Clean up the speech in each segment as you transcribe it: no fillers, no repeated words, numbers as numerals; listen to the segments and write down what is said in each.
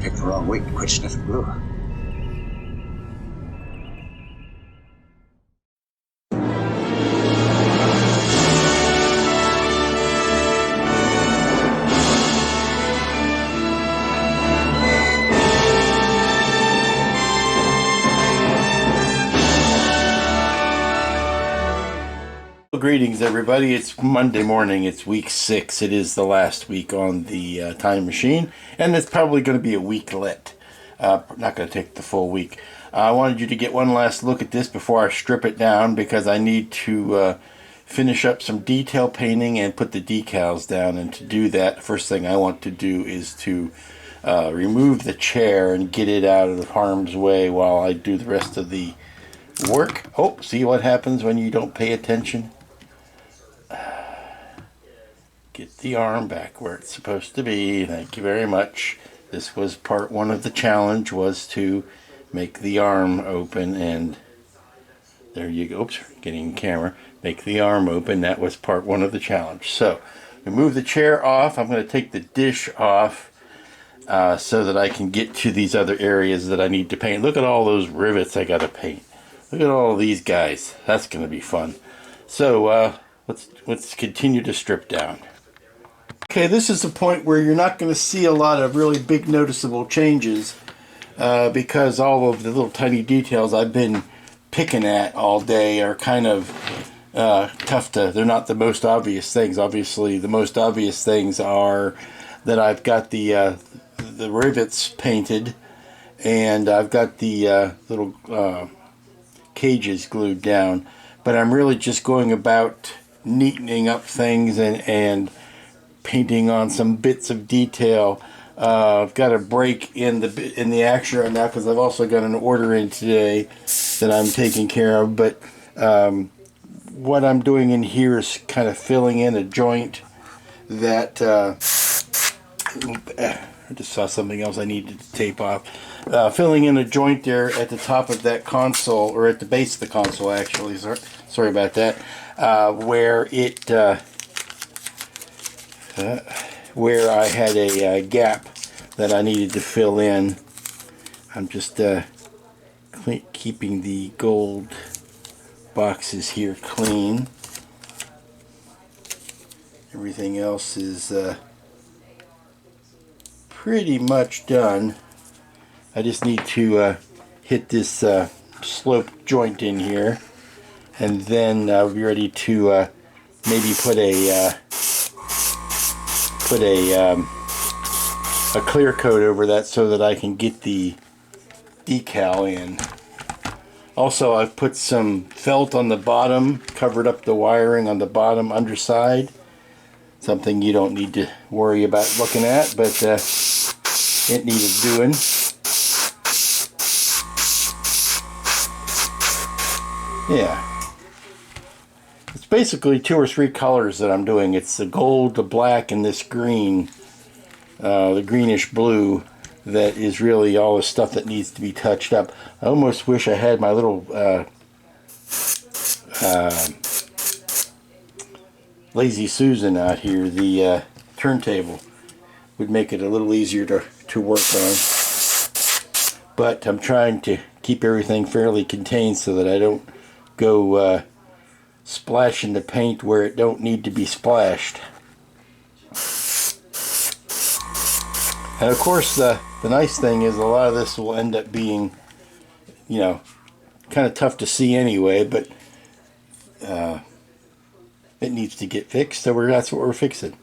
Picked the wrong week to quit sniffing glue. Greetings everybody, it's Monday morning, it's week 6, it is the last week on the time machine, and it's probably going to be a weeklet, not going to take the full week. I wanted you to get one last look at this before I strip it down, because I need to finish up some detail painting and put the decals down, and to do that, the first thing I want to do is to remove the chair and get it out of harm's way while I do the rest of the work. Oh, see what happens when you don't pay attention? Get the arm back where it's supposed to be. Thank you very much. This was part one of the challenge, was to make the arm open, and there you go. Oops, getting camera. Make the arm open. That was part one of the challenge. So we move the chair off. I'm going to take the dish off so that I can get to these other areas that I need to paint. Look at all those rivets I got to paint. Look at all these guys. That's going to be fun. So let's continue to strip down. Okay, this is the point where you're not going to see a lot of really big noticeable changes because all of the little tiny details I've been picking at all day are kind of tough to, they're not the most obvious things. Obviously, the most obvious things are that I've got the rivets painted, and I've got the little cages glued down, but I'm really just going about neatening up things and painting on some bits of detail. I've got a break in the action right now because I've also got an order in today that I'm taking care of, but what I'm doing in here is kind of filling in a joint that I just saw something else I needed to tape off. Filling in a joint there at the top of that console, or at the base of the console actually, sorry about that, where I had a gap that I needed to fill in. I'm just keeping the gold boxes here clean. Everything else is pretty much done. I just need to hit this slope joint in here, and then I'll be ready to maybe put a clear coat over that so that I can get the decal in. Also, I've put some felt on the bottom, covered up the wiring on the bottom underside. Something you don't need to worry about looking at, but it needed doing. Yeah. It's basically 2 or 3 colors that I'm doing. It's the gold, the black, and this green, the greenish blue, that is really all the stuff that needs to be touched up. I almost wish I had my little Lazy Susan out here. The turntable would make it a little easier to work on. But I'm trying to keep everything fairly contained so that I don't go splashing the paint where it don't need to be splashed. And of course, the nice thing is a lot of this will end up being, you know, kind of tough to see anyway, but it needs to get fixed, so that's what we're fixing.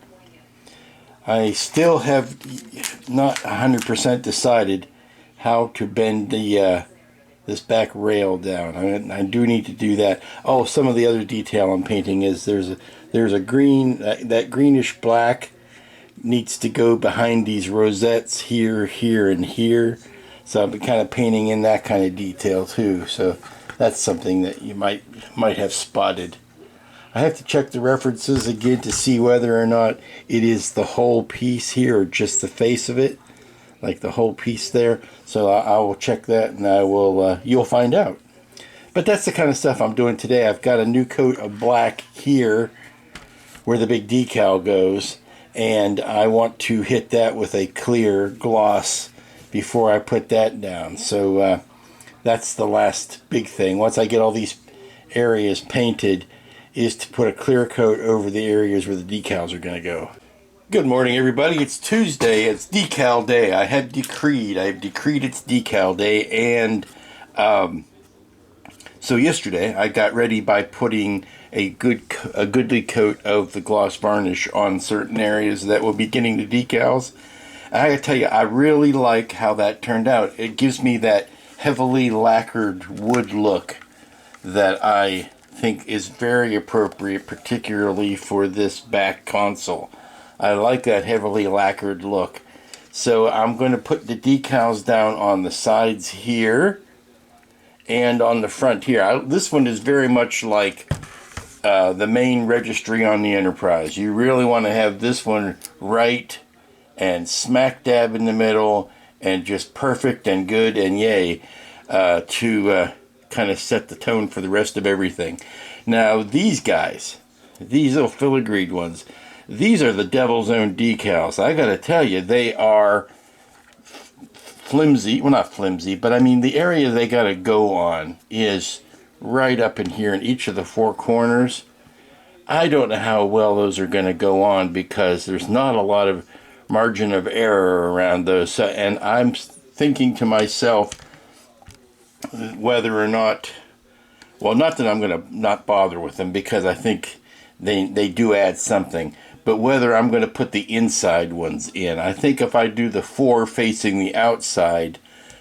I still have not 100% decided how to bend the this back rail down. I do need to do that. Oh, some of the other detail I'm painting is there's a green, that greenish black needs to go behind these rosettes here, here, and here. So I've been kind of painting in that kind of detail too. So that's something that you might have spotted. I have to check the references again to see whether or not it is the whole piece here or just the face of it, like the whole piece there. So I will check that, and I will. You'll find out. But that's the kind of stuff I'm doing today. I've got a new coat of black here where the big decal goes, and I want to hit that with a clear gloss before I put that down. So that's the last big thing. Once I get all these areas painted, is to put a clear coat over the areas where the decals are going to go. Good morning, everybody. It's Tuesday. It's decal day. I've decreed it's decal day, and so yesterday I got ready by putting a goodly coat of the gloss varnish on certain areas that will be getting the decals. And I gotta tell you, I really like how that turned out. It gives me that heavily lacquered wood look that I think is very appropriate, particularly for this back console. I like that heavily lacquered look. So I'm going to put the decals down on the sides here and on the front here. This one is very much like the main registry on the Enterprise. You really want to have this one right and smack dab in the middle and just perfect and good and yay to kind of set the tone for the rest of everything. Now these guys, these little filigreed ones, these are the Devil's Own decals. I gotta tell you, they are flimsy. Well, not flimsy, but I mean the area they gotta go on is right up in here in each of the four corners. I don't know how well those are gonna go on because there's not a lot of margin of error around those. So, and I'm thinking to myself whether or not, well, not that I'm going to not bother with them because I think they do add something, but whether I'm going to put the inside ones in. I think if I do the four facing the outside,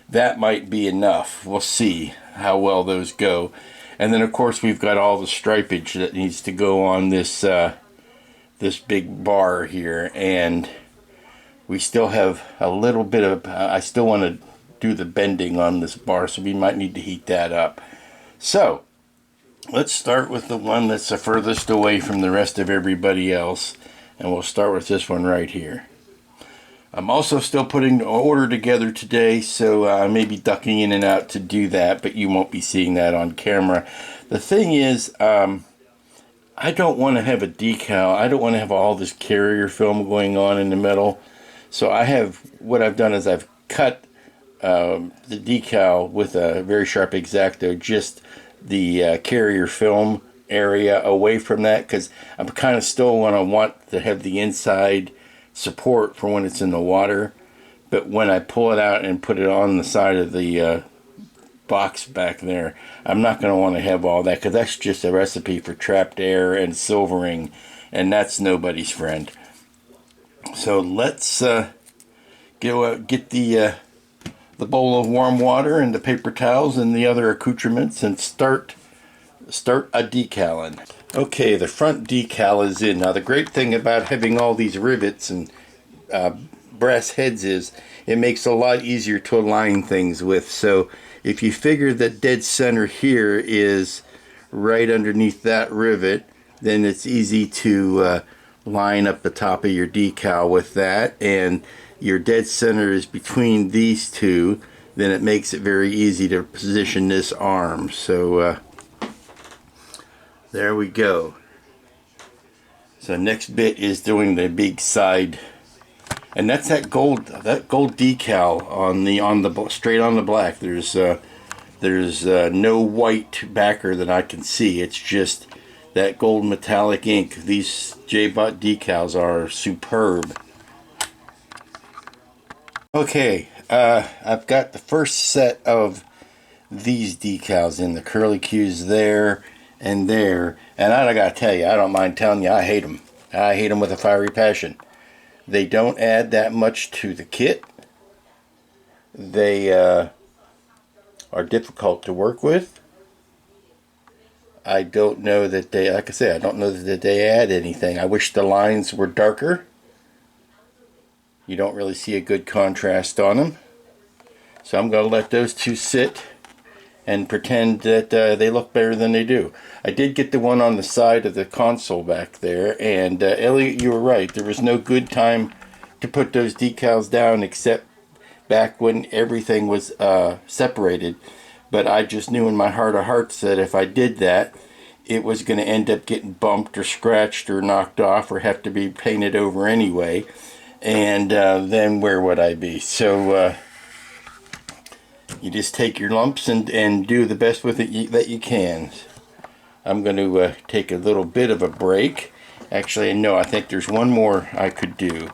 that might be enough. We'll see how well those go. And then of course we've got all the stripage that needs to go on this this big bar here, and we still have a little bit of, I still want to do the bending on this bar, so we might need to heat that up. So let's start with the one that's the furthest away from the rest of everybody else, and we'll start with this one right here. I'm also still putting the order together today, so I may be ducking in and out to do that, but you won't be seeing that on camera. The thing is, I don't want to have a decal. I don't want to have all this carrier film going on in the middle. So what I've done is I've cut the decal with a very sharp X-Acto, just the carrier film area away from that, because I'm kind of still want to have the inside support for when it's in the water. But when I pull it out and put it on the side of the box back there, I'm not going to want to have all that, because that's just a recipe for trapped air and silvering, and that's nobody's friend. So let's get the bowl of warm water and the paper towels and the other accoutrements and start a decaling. Okay, the front decal is in. Now the great thing about having all these rivets and brass heads is it makes it a lot easier to align things with. So if you figure that dead center here is right underneath that rivet, then it's easy to line up the top of your decal with that, and your dead center is between these two, then it makes it very easy to position this arm. So there we go. So next bit is doing the big side, and that's that gold decal on the straight on the black. There's no white backer that I can see. It's just that gold metallic ink. These J-Bot decals are superb. Okay, I've got the first set of these decals in, the curly cues there and there, and I gotta tell you, I don't mind telling you, I hate them. I hate them with a fiery passion. They don't add that much to the kit. They are difficult to work with. I don't know that they, like I say, I don't know that they add anything. I wish the lines were darker. You don't really see a good contrast on them. So I'm going to let those two sit and pretend that they look better than they do. I did get the one on the side of the console back there, and Elliot, you were right. There was no good time to put those decals down except back when everything was separated. But I just knew in my heart of hearts that if I did that, it was going to end up getting bumped or scratched or knocked off or have to be painted over anyway. And then where would I be? So You just take your lumps and do the best with it that you can. I'm going to take a little bit of a break. Actually, no, I think there's one more I could do.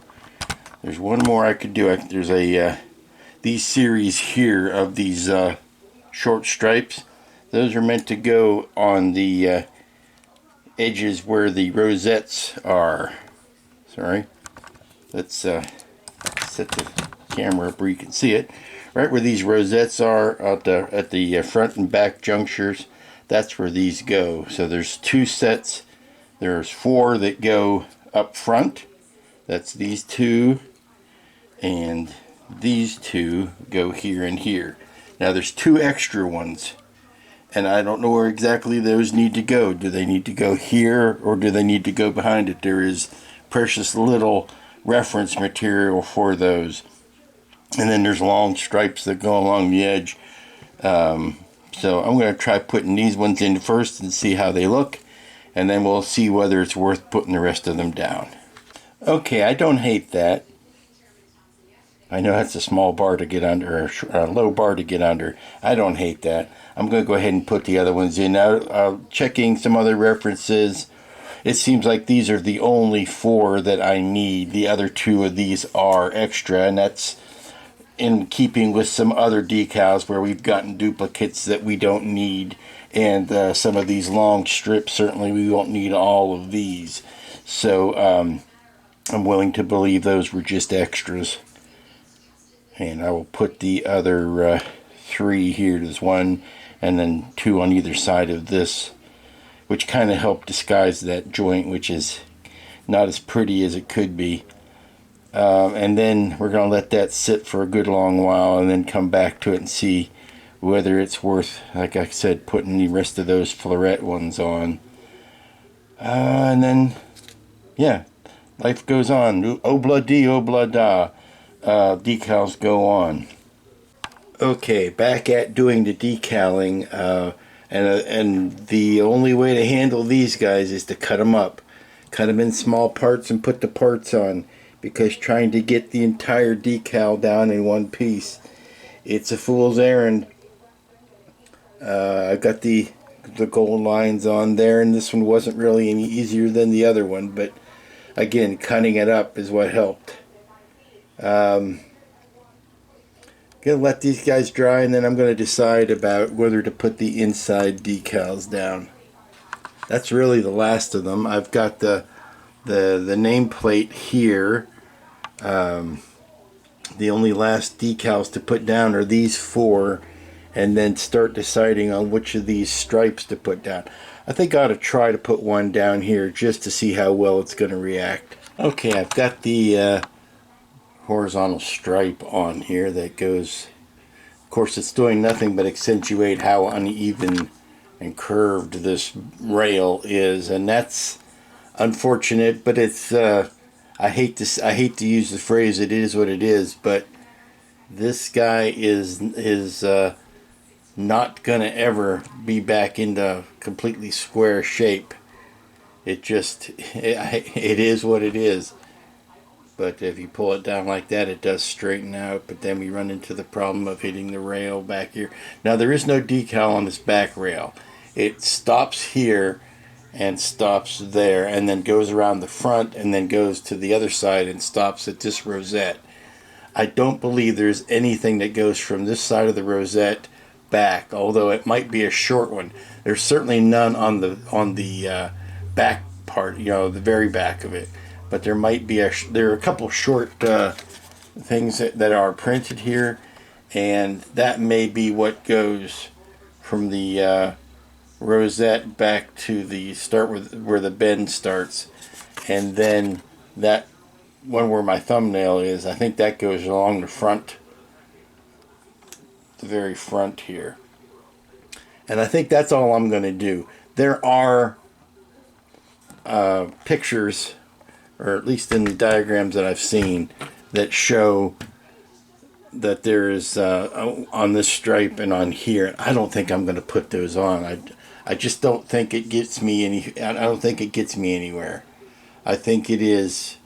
There's one more I could do. There's these series here of these short stripes. Those are meant to go on the edges where the rosettes are. Sorry. Let's set the camera up where you can see it. Right where these rosettes are at the front and back junctures, that's where these go. So there's 2 sets. There's 4 that go up front. That's these 2, and these 2 go here and here. Now there's 2 extra ones, and I don't know where exactly those need to go. Do they need to go here, or do they need to go behind it? There is precious little reference material for those. And then there's long stripes that go along the edge. So I'm going to try putting these ones in first and see how they look. And then we'll see whether it's worth putting the rest of them down. Okay, I don't hate that. I know that's a small bar to get under, or a low bar to get under. I don't hate that. I'm going to go ahead and put the other ones in. Now, checking some other references, it seems like these are the only 4 that I need. The other 2 of these are extra, and that's in keeping with some other decals where we've gotten duplicates that we don't need, and some of these long strips, certainly we won't need all of these. So I'm willing to believe those were just extras. And I will put the other 3 here. There's 1 and then 2 on either side of this, which kind of help disguise that joint, which is not as pretty as it could be. And then we're going to let that sit for a good long while and then come back to it and see whether it's worth, like I said, putting the rest of those floret ones on. And then, yeah, life goes on. Obla di, obla da. Decals go on. Okay, back at doing the decaling. And the only way to handle these guys is to cut them up. Cut them in small parts and put the parts on. Because trying to get the entire decal down in one piece, it's a fool's errand. I've got the gold lines on there, and this one wasn't really any easier than the other one, but again, cutting it up is what helped. Gonna let these guys dry, and then I'm gonna decide about whether to put the inside decals down. That's really the last of them. I've got the nameplate here. The only last decals to put down are these 4, and then start deciding on which of these stripes to put down. I think I ought to try to put one down here just to see how well it's going to react. Okay, I've got the horizontal stripe on here that goes, of course it's doing nothing but accentuate how uneven and curved this rail is, and that's unfortunate, but it's I hate to use the phrase "it is what it is," but this guy is not gonna ever be back into completely square shape. It is what it is. But if you pull it down like that, it does straighten out. But then we run into the problem of hitting the rail back here. Now there is no decal on this back rail. It stops here and stops there, and then goes around the front, and then goes to the other side and stops at this rosette. I don't believe there's anything that goes from this side of the rosette back, although it might be a short one. There's certainly none on the back part, the very back of it. But there might be there are a couple short things that are printed here, and that may be what goes from the rosette back to the start where the bend starts, and then that one where my thumbnail is, I think that goes along the front, the very front here. And I think that's all I'm going to do. There are pictures, or at least in the diagrams that I've seen, that show that there is on this stripe and on here. I don't think I'm going to put those on. I just don't think it gets me I don't think it gets me anywhere. I think it is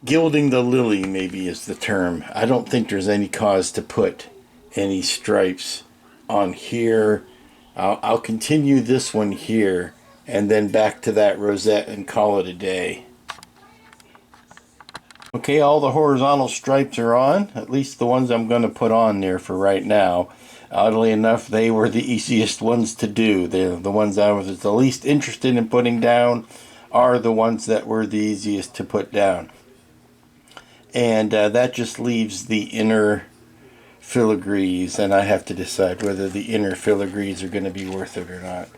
gilding the lily maybe is the term. I don't think there's any cause to put any stripes on here. I'll continue this one here and then back to that rosette and call it a day. Okay, all the horizontal stripes are on, at least the ones I'm going to put on there for right now. Oddly enough, they were the easiest ones to do. They're the ones I was the least interested in putting down are the ones that were the easiest to put down. And that just leaves the inner filigrees, and I have to decide whether the inner filigrees are going to be worth it or not.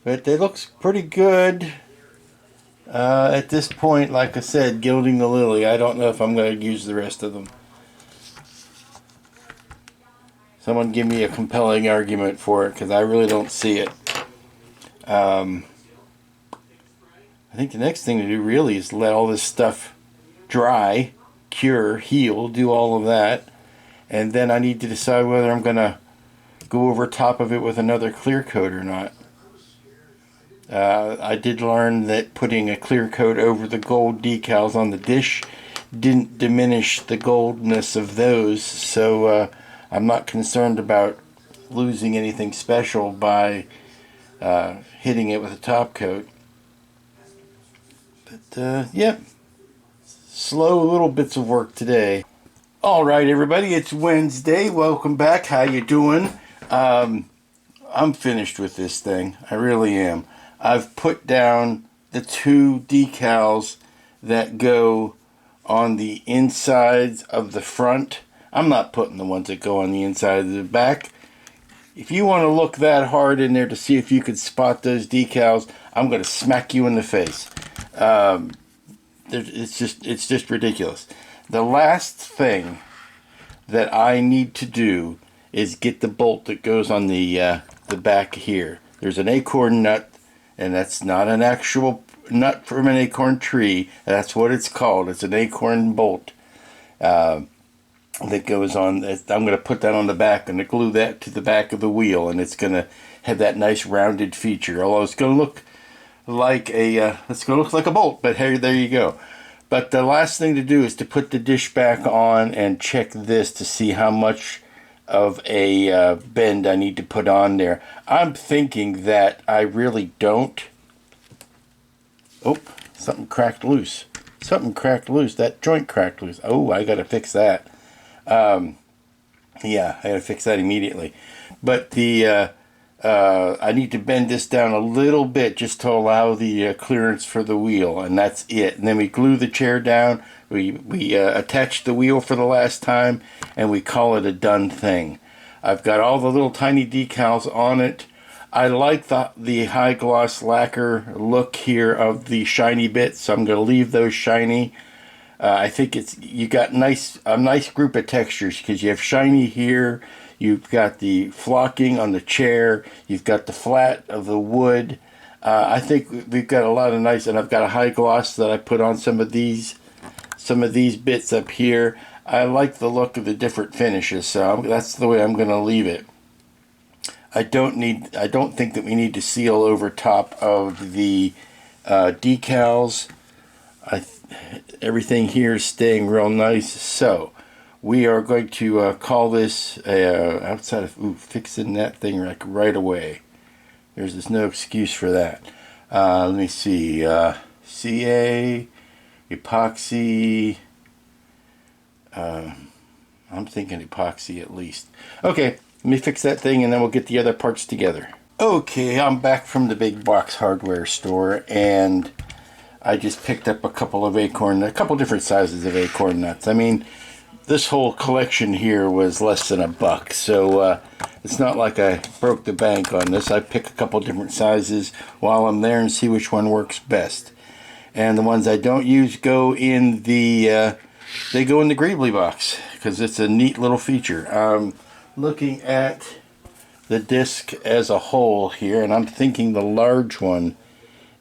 But it looks pretty good. At this point, like I said, gilding the lily. I don't know if I'm going to use the rest of them. Someone give me a compelling argument for it, because I really don't see it. I think the next thing to do really is let all this stuff dry, cure, heal, do all of that. And then I need to decide whether I'm going to go over top of it with another clear coat or not. I did learn that putting a clear coat over the gold decals on the dish didn't diminish the goldness of those, so I'm not concerned about losing anything special by hitting it with a top coat. But yeah, slow little bits of work today. Alright everybody, it's Wednesday. Welcome back. How you doing? I'm finished with this thing. I really am. I've put down the 2 decals that go on the insides of the front. I'm not putting the ones that go on the inside of the back. If you want to look that hard in there to see if you could spot those decals, I'm going to smack you in the face. It's just ridiculous. The last thing that I need to do is get the bolt that goes on the back here. There's an acorn nut, and that's not an actual nut from an acorn tree. That's what it's called. It's an acorn bolt that goes on. I'm going to put that on the back and glue that to the back of the wheel, and it's going to have that nice rounded feature. Although it's going to look like a bolt, but hey, there you go. But the last thing to do is to put the dish back on and check this to see how much of a bend I need to put on there. I'm thinking that I really don't. Oh, something cracked loose. Something cracked loose. That joint cracked loose. Oh, I gotta fix that. Yeah, I gotta fix that immediately. But the I need to bend this down a little bit just to allow the clearance for the wheel, and that's it. And then we glue the chair down. We attach the wheel for the last time, and we call it a done thing. I've got all the little tiny decals on it. I like the high gloss lacquer look here of the shiny bits, so I'm going to leave those shiny. I think you got a nice group of textures, because you have shiny here, you've got the flocking on the chair, you've got the flat of the wood. I think we've got a lot of nice, and I've got a high gloss that I put on some of these bits up here. I like the look of the different finishes, so that's the way I'm going to leave it. I don't think that we need to seal over top of the decals. Everything here is staying real nice, so we are going to call this outside of fixing that thing right away. There's no excuse for that. Let me see. CA, epoxy. I'm thinking epoxy at least. Okay, let me fix that thing and then we'll get the other parts together. Okay, I'm back from the big box hardware store, and I just picked up a couple different sizes of acorn nuts. I mean, this whole collection here was less than $1, so it's not like I broke the bank on this. I pick a couple different sizes while I'm there and see which one works best. And the ones I don't use go in the Greebly box, because it's a neat little feature. Looking at the disc as a whole here, and I'm thinking the large one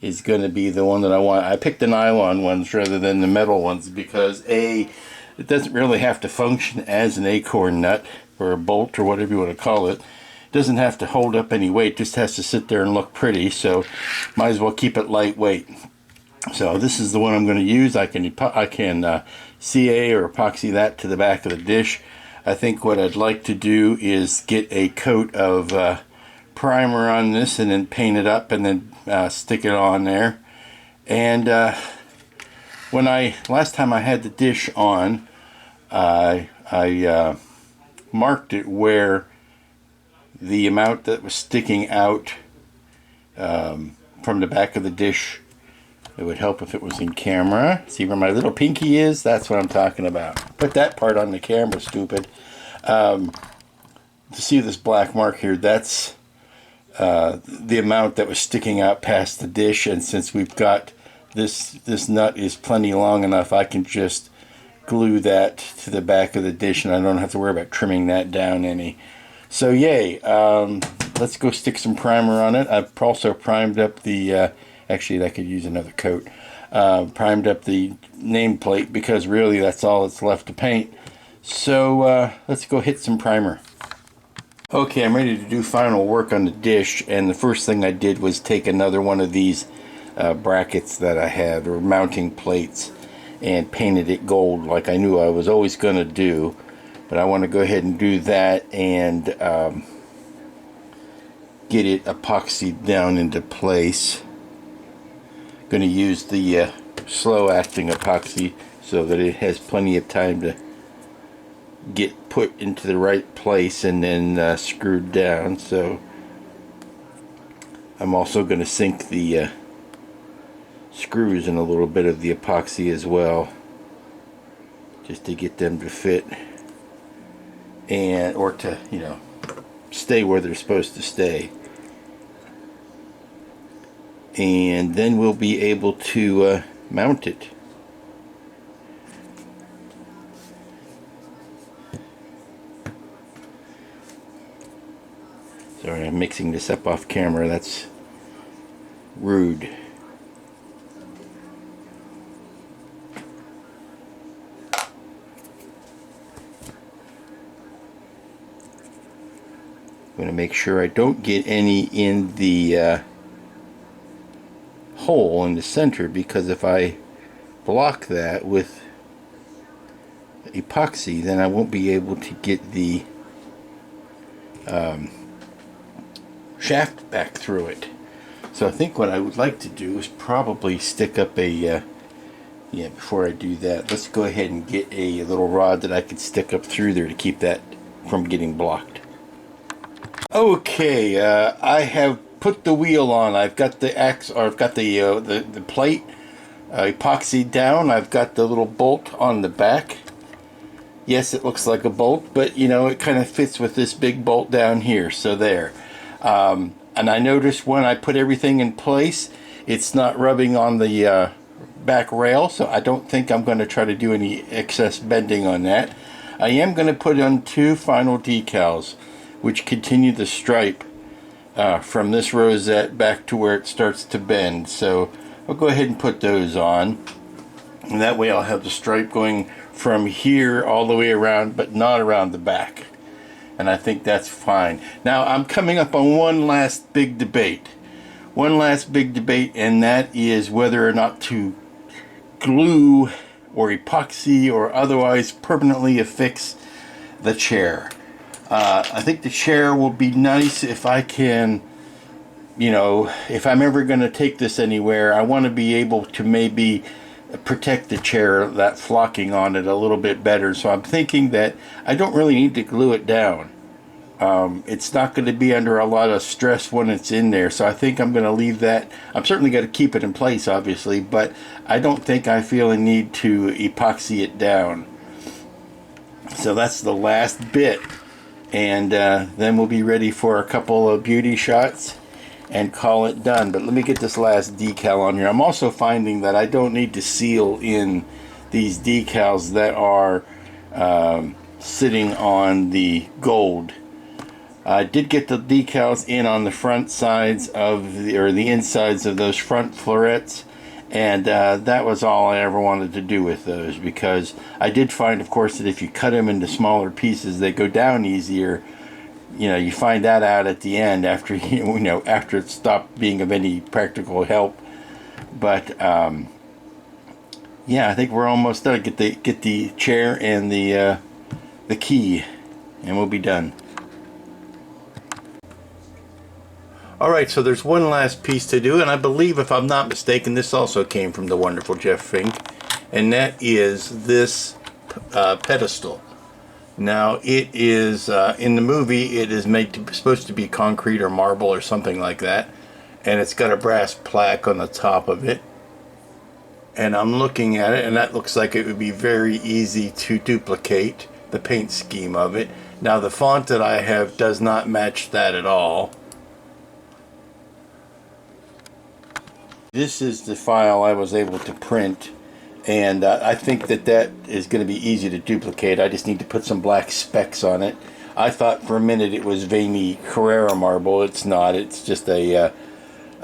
is going to be the one that I want. I picked the nylon ones rather than the metal ones because it doesn't really have to function as an acorn nut or a bolt or whatever you want to call it. It doesn't have to hold up any weight, just has to sit there and look pretty, so might as well keep it lightweight. So this is the one I'm going to use. I can CA or epoxy that to the back of the dish. I think what I'd like to do is get a coat of primer on this and then paint it up and then stick it on there. And last time I had the dish on, I marked it where the amount that was sticking out from the back of the dish. It would help if it was in camera. See where my little pinky is? That's what I'm talking about. Put that part on the camera, stupid. To see this black mark here, that's the amount that was sticking out past the dish. And since we've got this nut is plenty long enough, I can just glue that to the back of the dish and I don't have to worry about trimming that down any. So yay, let's go stick some primer on it. I've also primed up the actually, I could use another coat. Primed up the nameplate because really that's all that's left to paint. So let's go hit some primer. Okay, I'm ready to do final work on the dish, and the first thing I did was take another one of these brackets that I had, or mounting plates, and painted it gold like I knew I was always going to do. But I want to go ahead and do that and get it epoxied down into place. Going to use the slow acting epoxy so that it has plenty of time to get put into the right place and then screwed down. So I'm also going to sink the screws in a little bit of the epoxy as well, just to get them to fit and or to, you know, stay where they're supposed to stay. And then we'll be able to mount it. Sorry, I'm mixing this up off camera. That's rude. I'm going to make sure I don't get any in the hole in the center, because if I block that with epoxy, then I won't be able to get the shaft back through it. So I think what I would like to do is probably stick up a before I do that, let's go ahead and get a little rod that I could stick up through there to keep that from getting blocked. Okay, I have put the wheel on. I've got the I've got the plate epoxied down. I've got the little bolt on the back. Yes, it looks like a bolt, but you know, it kind of fits with this big bolt down here. So there. And I noticed when I put everything in place, it's not rubbing on the back rail, so I don't think I'm going to try to do any excess bending on that. I am going to put on 2 final decals, which continue the stripe from this rosette back to where it starts to bend. So I'll go ahead and put those on, and that way I'll have the stripe going from here all the way around, but not around the back. And I think that's fine. Now I'm coming up on one last big debate. And that is whether or not to glue or epoxy or otherwise permanently affix the chair. I think the chair will be nice if I can, you know, if I'm ever going to take this anywhere, I want to be able to maybe protect the chair, that flocking on it, a little bit better. So I'm thinking that I don't really need to glue it down. It's not going to be under a lot of stress when it's in there, so I think I'm going to leave that. I'm certainly going to keep it in place, obviously, but I don't think I feel a need to epoxy it down. So that's the last bit, and then we'll be ready for a couple of beauty shots and call it done. But let me get this last decal on here. I'm also finding that I don't need to seal in these decals that are sitting on the gold. I did get the decals in on the front sides of the insides of those front florets, and that was all I ever wanted to do with those, because I did find, of course, that if you cut them into smaller pieces, they go down easier. You know, you find that out at the end after after it stopped being of any practical help. But yeah, I think we're almost done. Get the chair and the key, and we'll be done. Alright, so there's one last piece to do, and I believe, if I'm not mistaken, this also came from the wonderful Jeff Fink, and that is this pedestal. Now, it is, in the movie, it is supposed to be concrete or marble or something like that, and it's got a brass plaque on the top of it. And I'm looking at it, and that looks like it would be very easy to duplicate the paint scheme of it. Now, the font that I have does not match that at all. This is the file I was able to print, and I think that is going to be easy to duplicate. I just need to put some black specks on it. I thought for a minute it was veiny Carrara marble. It's not. It's just a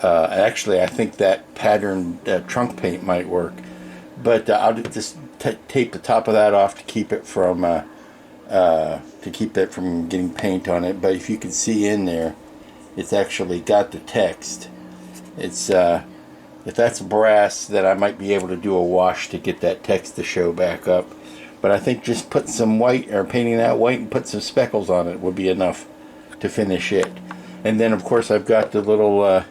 actually, I think that pattern trunk paint might work, but I'll just tape the top of that off to keep it from getting paint on it. But if you can see in there, it's actually got the text. It's if that's brass, then I might be able to do a wash to get that text to show back up. But I think just putting some white, or painting that white and put some speckles on it, would be enough to finish it. And then, of course, I've got the little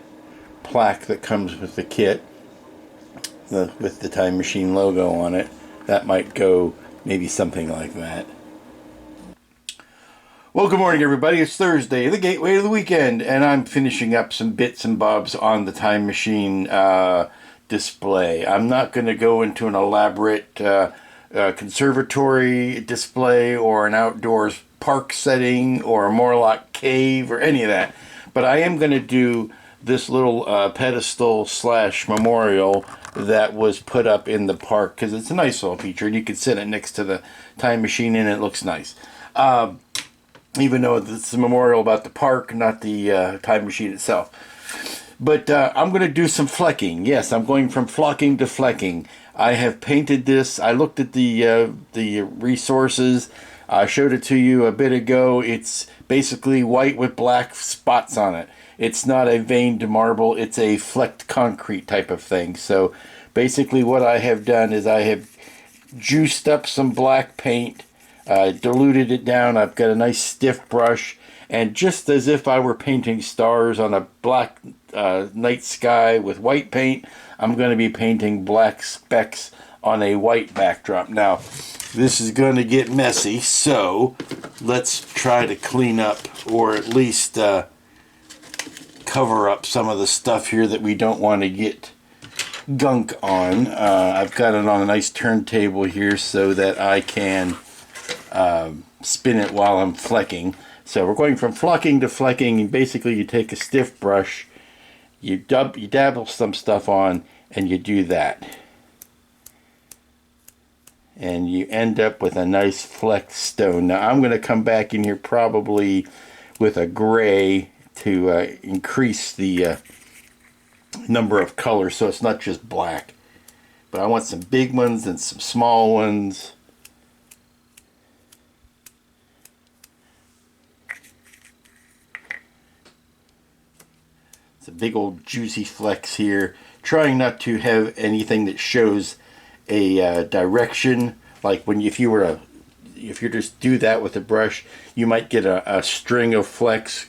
plaque that comes with the kit, with the Time Machine logo on it. That might go maybe something like that. Well, good morning, everybody. It's Thursday, the gateway to the weekend, and I'm finishing up some bits and bobs on the Time Machine display. I'm not going to go into an elaborate conservatory display or an outdoors park setting or a Morlock cave or any of that, but I am going to do this little pedestal / memorial that was put up in the park, because it's a nice little feature, and you can sit it next to the Time Machine, and it looks nice. Even though it's a memorial about the park, not the Time Machine itself. But I'm going to do some flecking. Yes, I'm going from flocking to flecking. I have painted this. I looked at the resources. I showed it to you a bit ago. It's basically white with black spots on it. It's not a veined marble. It's a flecked concrete type of thing. So basically what I have done is I have juiced up some black paint, diluted it down. I've got a nice stiff brush, and just as if I were painting stars on a black night sky with white paint, I'm going to be painting black specks on a white backdrop. Now, this is going to get messy, so let's try to clean up, or at least cover up some of the stuff here that we don't want to get gunk on. I've got it on a nice turntable here so that I can spin it while I'm flecking. So we're going from flocking to flecking, and basically you take a stiff brush, you dabble some stuff on, and you do that. And you end up with a nice flecked stone. Now I'm going to come back in here probably with a gray to increase the number of colors, so it's not just black. But I want some big ones and some small ones. It's a big old juicy flecks here. Trying not to have anything that shows a direction. Like if you just do that with a brush, you might get a string of flecks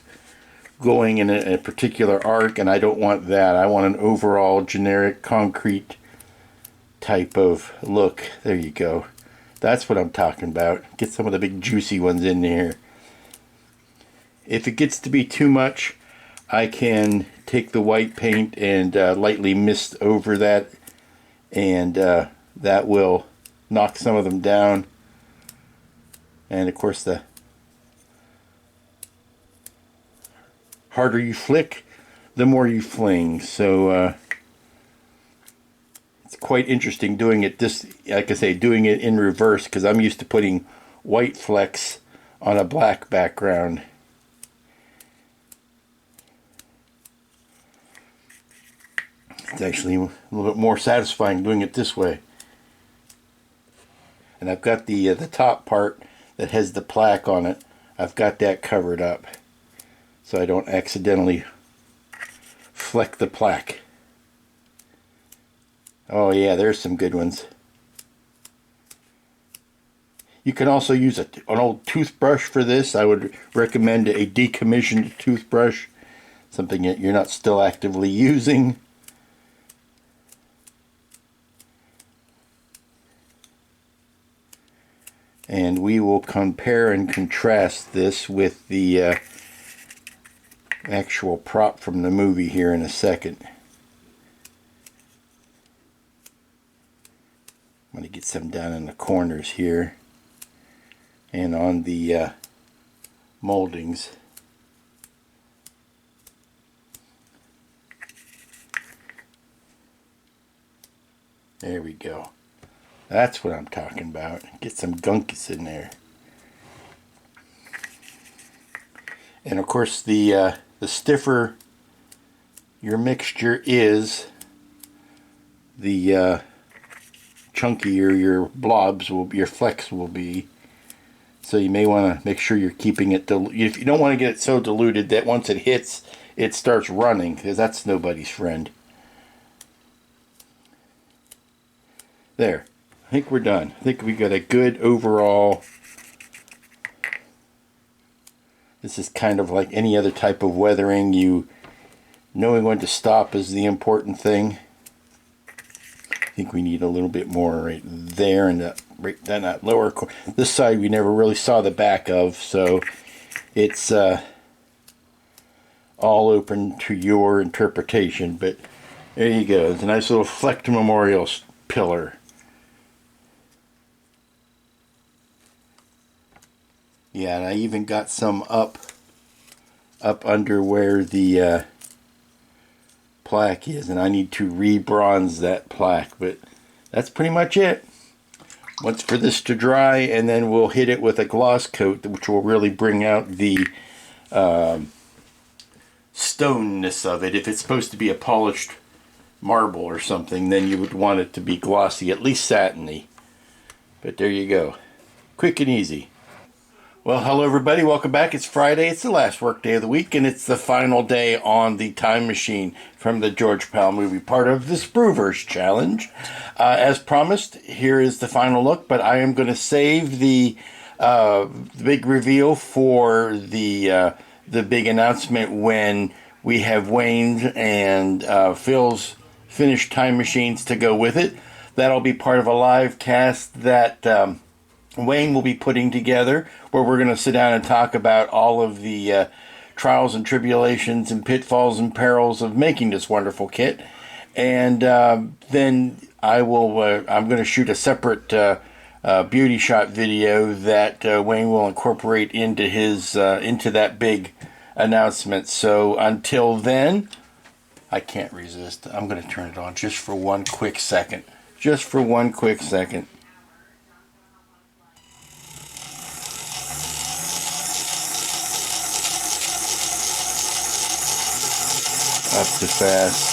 going in a particular arc, and I don't want that. I want an overall generic concrete type of look. There you go. That's what I'm talking about. Get some of the big juicy ones in there. If it gets to be too much, I can take the white paint and lightly mist over that, and that will knock some of them down. And of course, the harder you flick, the more you fling. So it's quite interesting doing it like I say, doing it in reverse, because I'm used to putting white flecks on a black background. It's actually a little bit more satisfying doing it this way. And I've got the top part that has the plaque on it. I've got that covered up, so I don't accidentally fleck the plaque. Oh yeah, there's some good ones. You can also use an old toothbrush for this. I would recommend a decommissioned toothbrush, something that you're not still actively using. And we will compare and contrast this with the actual prop from the movie here in a second. I'm going to get some down in the corners here and on the moldings. There we go. That's what I'm talking about. Get some gunkus in there. And of course the stiffer your mixture is, the chunkier your blobs will be, your flecks will be. So you may want to make sure you're keeping it if you don't want to get it so diluted that once it hits it starts running, because that's nobody's friend. There. I think we're done. I think we got a good overall. This is kind of like any other type of weathering. Knowing when to stop is the important thing. I think we need a little bit more right there, and right down that lower corner. This side we never really saw the back of, so it's all open to your interpretation. But there you go. It's a nice little flecked memorial pillar. Yeah, and I even got some up under where the plaque is, and I need to re-bronze that plaque, but that's pretty much it. Once for this to dry, and then we'll hit it with a gloss coat, which will really bring out the stoneness of it. If it's supposed to be a polished marble or something, then you would want it to be glossy, at least satiny. But there you go. Quick and easy. Well, hello everybody, welcome back. It's Friday, it's the last work day of the week, and it's the final day on the time machine from the George Powell movie, part of the Sprueverse challenge. As promised, here is the final look, but I am going to save the big reveal for the big announcement when we have Wayne's and Phil's finished time machines to go with it. That'll be part of a live cast that Wayne will be putting together, where we're going to sit down and talk about all of the trials and tribulations and pitfalls and perils of making this wonderful kit. And then I'm going to shoot a separate beauty shot video that Wayne will incorporate into his into that big announcement. So until then, I can't resist. I'm going to turn it on just for one quick second. Just for one quick second. Up to fast,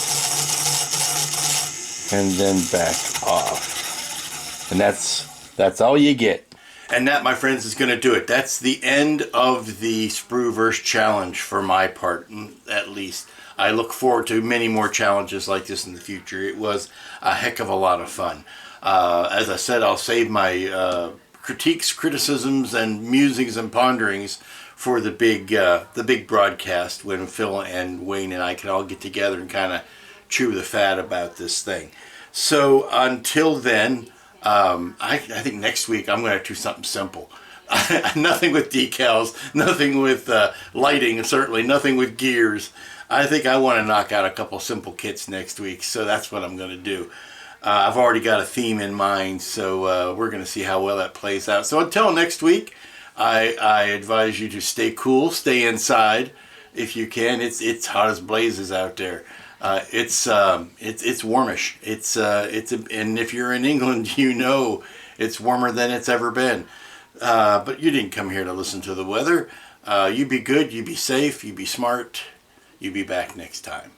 and then back off, and that's all you get. And that, my friends, is going to do it. That's the end of the Sprueverse challenge for my part, at least. I look forward to many more challenges like this in the future. It was a heck of a lot of fun. As I said, I'll save my critiques, criticisms, and musings and ponderings for the big broadcast when Phil and Wayne and I can all get together and kind of chew the fat about this thing. So until then, I think next week I'm going to do something simple. Nothing with decals, nothing with lighting, certainly nothing with gears. I think I want to knock out a couple simple kits next week, so that's what I'm going to do. I've already got a theme in mind, so we're going to see how well that plays out. So until next week, I advise you to stay cool, stay inside if you can. It's hot as blazes out there. It's warmish. And if you're in England, you know it's warmer than it's ever been. But you didn't come here to listen to the weather. You be good, you be safe, you be smart. You be back next time.